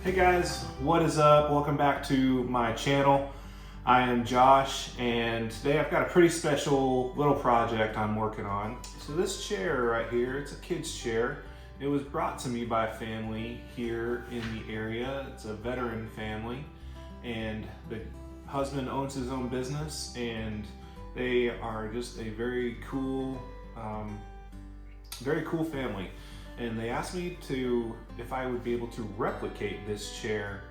Hey guys, what is up? Welcome back to my channel. I am Josh, and today I've got a pretty special little project I'm working on. So this chair right here, it's a kid's chair. It was brought to me by a family here in the area. It's a veteran family, and the husband owns his own business, and they are just a very cool family. And they asked me if I would be able to replicate this chair.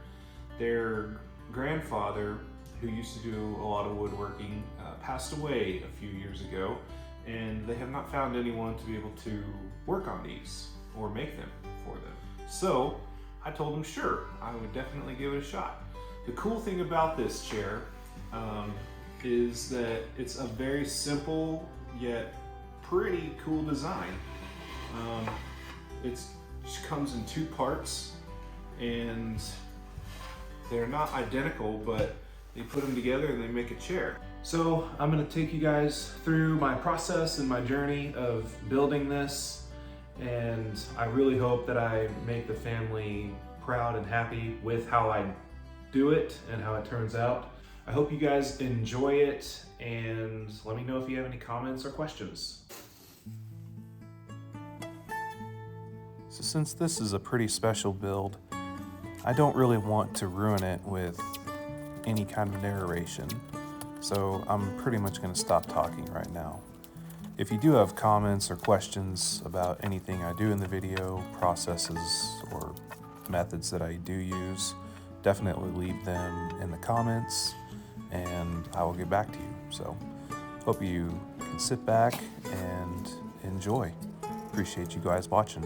Their grandfather, who used to do a lot of woodworking, passed away a few years ago, and they have not found anyone to be able to work on these or make them for them. So I told them sure, I would definitely give it a shot. The cool thing about this chair is that it's a very simple yet pretty cool design. It comes in two parts, and they're not identical, but they put them together and they make a chair. So I'm gonna take you guys through my process and my journey of building this, and I really hope that I make the family proud and happy with how I do it and how it turns out. I hope you guys enjoy it, and let me know if you have any comments or questions. So since this is a pretty special build, I don't really want to ruin it with any kind of narration, so I'm pretty much going to stop talking right now. If you do have comments or questions about anything I do in the video, processes or methods that I do use, definitely leave them in the comments and I will get back to you. So hope you can sit back and enjoy. Appreciate you guys watching.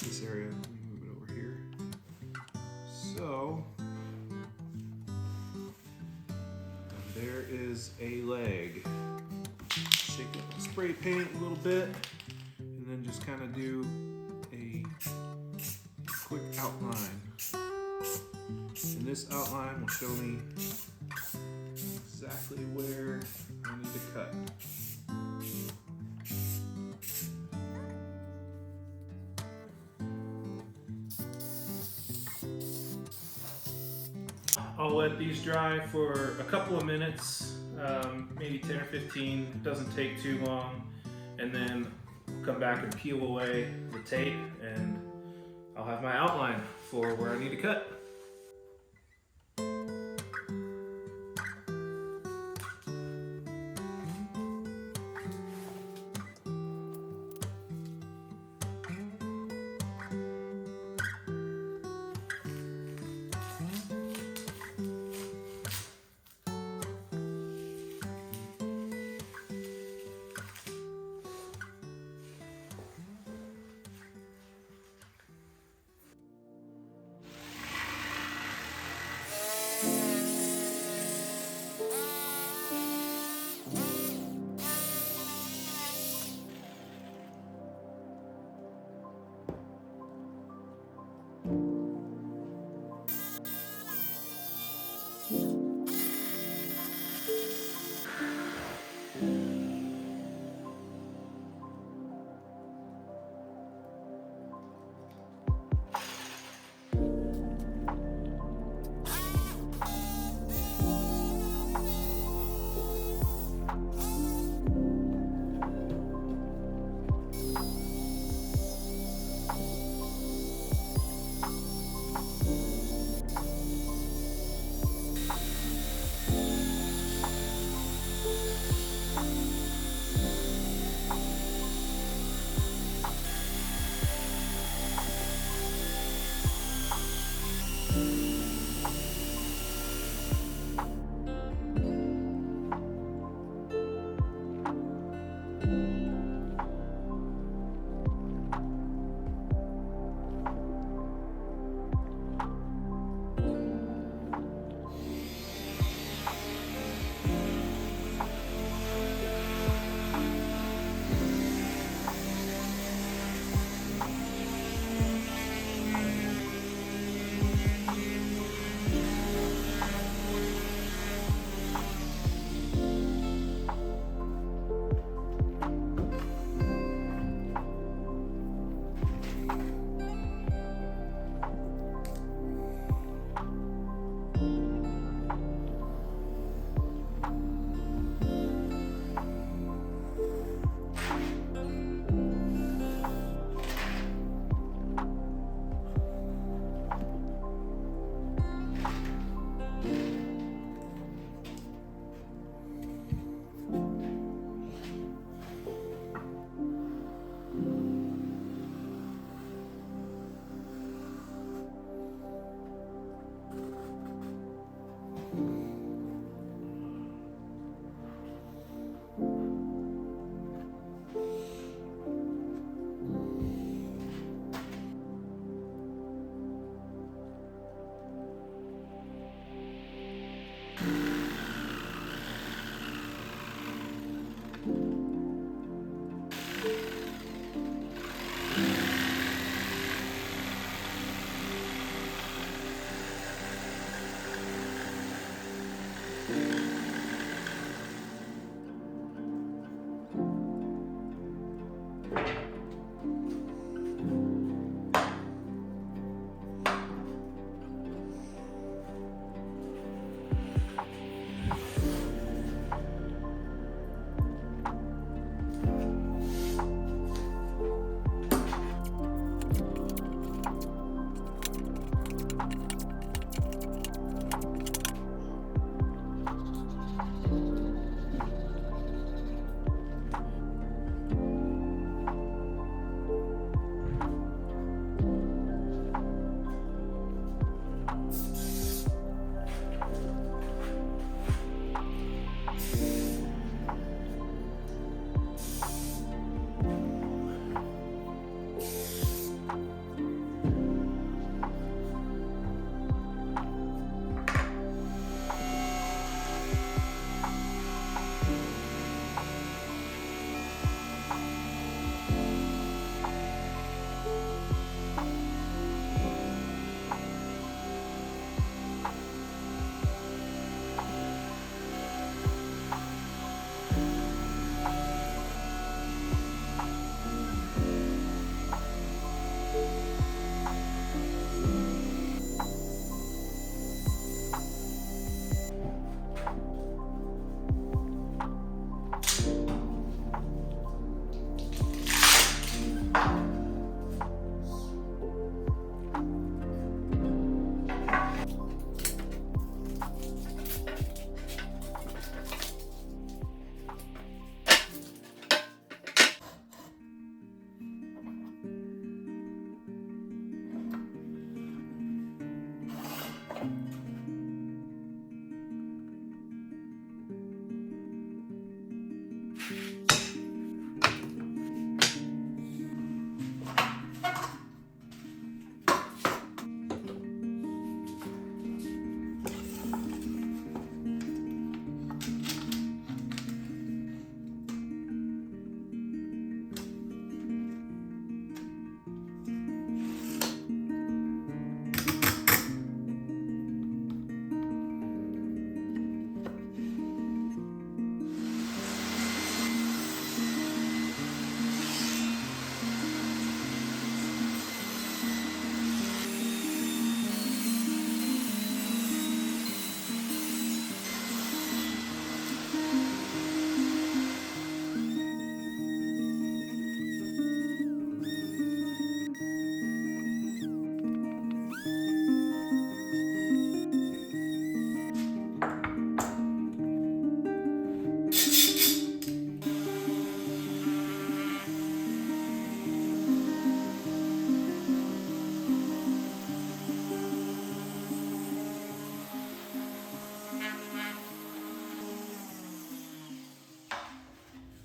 This area, let me move it over here. So there is a leg. Shake it with spray paint a little bit, and then just kind of do a quick outline. And this outline will show me exactly where I need to cut. I'll let these dry for a couple of minutes, maybe 10 or 15, it doesn't take too long, and then come back and peel away the tape, and I'll have my outline for where I need to cut.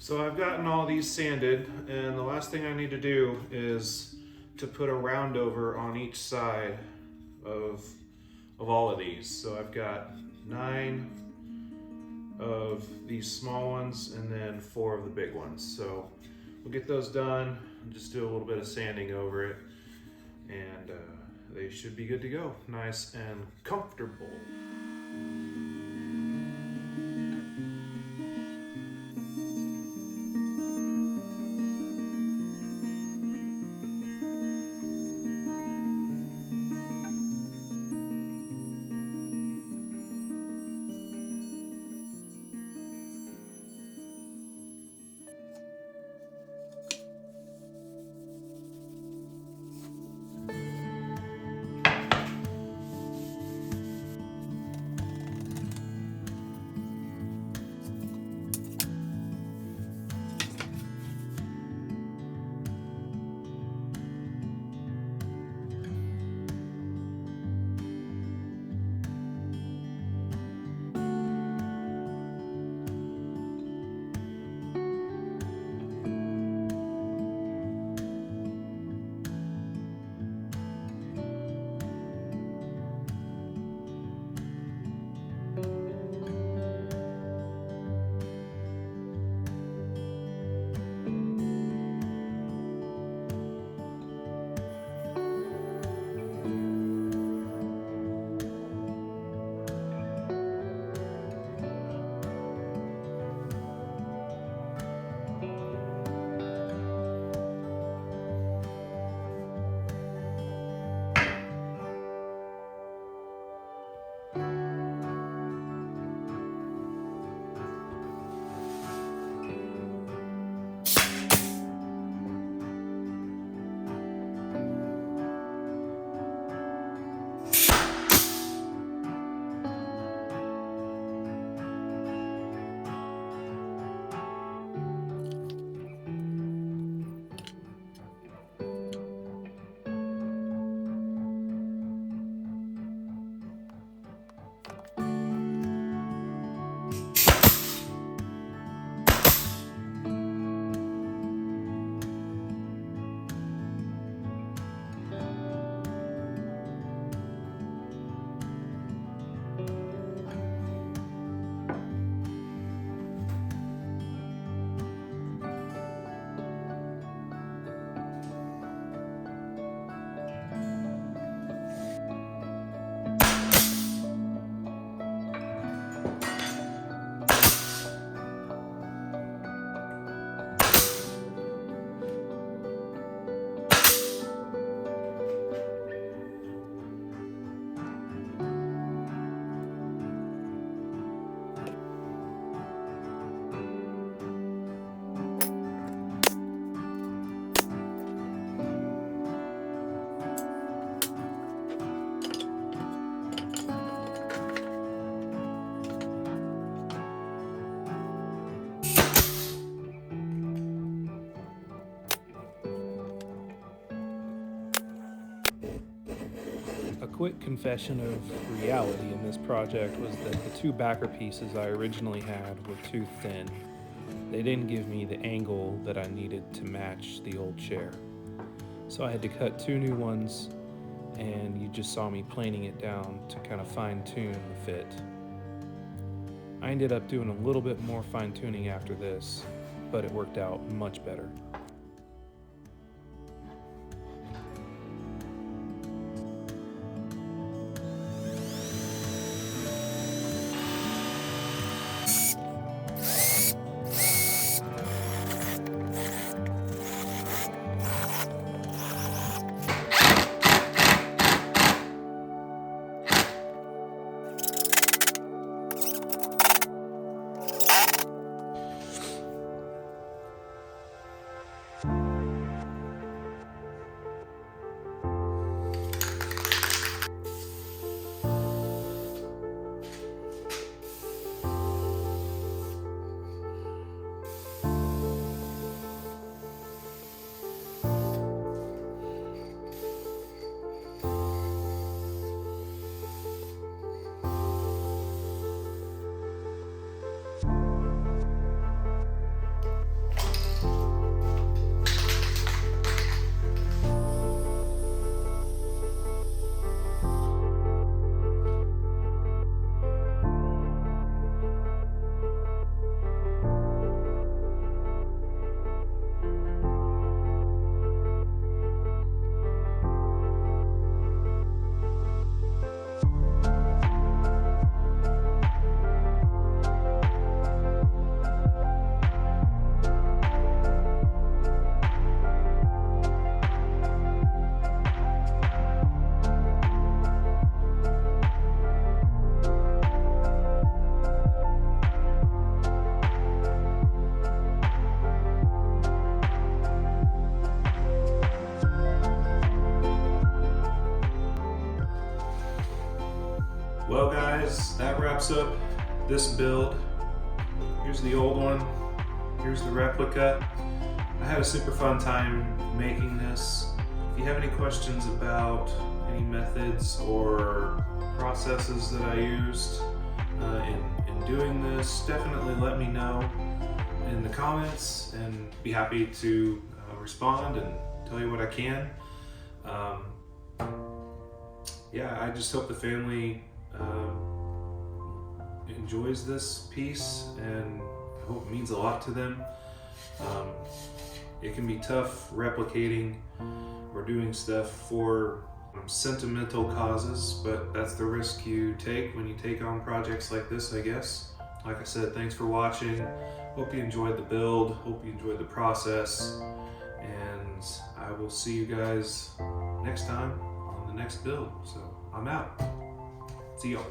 So I've gotten all these sanded, and the last thing I need to do is to put a round over on each side of all of these. So I've got 9 of these small ones and then 4 of the big ones. So we'll get those done, just do a little bit of sanding over it, and they should be good to go. Nice and comfortable. A quick confession of reality in this project was that the two backer pieces I originally had were too thin. They didn't give me the angle that I needed to match the old chair. So I had to cut two new ones, and you just saw me planing it down to kind of fine tune the fit. I ended up doing a little bit more fine tuning after this, but it worked out much better. Well guys, that wraps up this build. Here's the old one, here's the replica. I had a super fun time making this. If you have any questions about any methods or processes that I used in doing this, definitely let me know in the comments and be happy to respond and tell you what I can. Yeah, I just hope the family enjoys this piece, and I hope it means a lot to them. It can be tough replicating or doing stuff for sentimental causes, but that's the risk you take when you take on projects like this, I guess. Like I said, thanks for watching. Hope you enjoyed the build, hope you enjoyed the process, and I will see you guys next time on the next build. So I'm out. See y'all.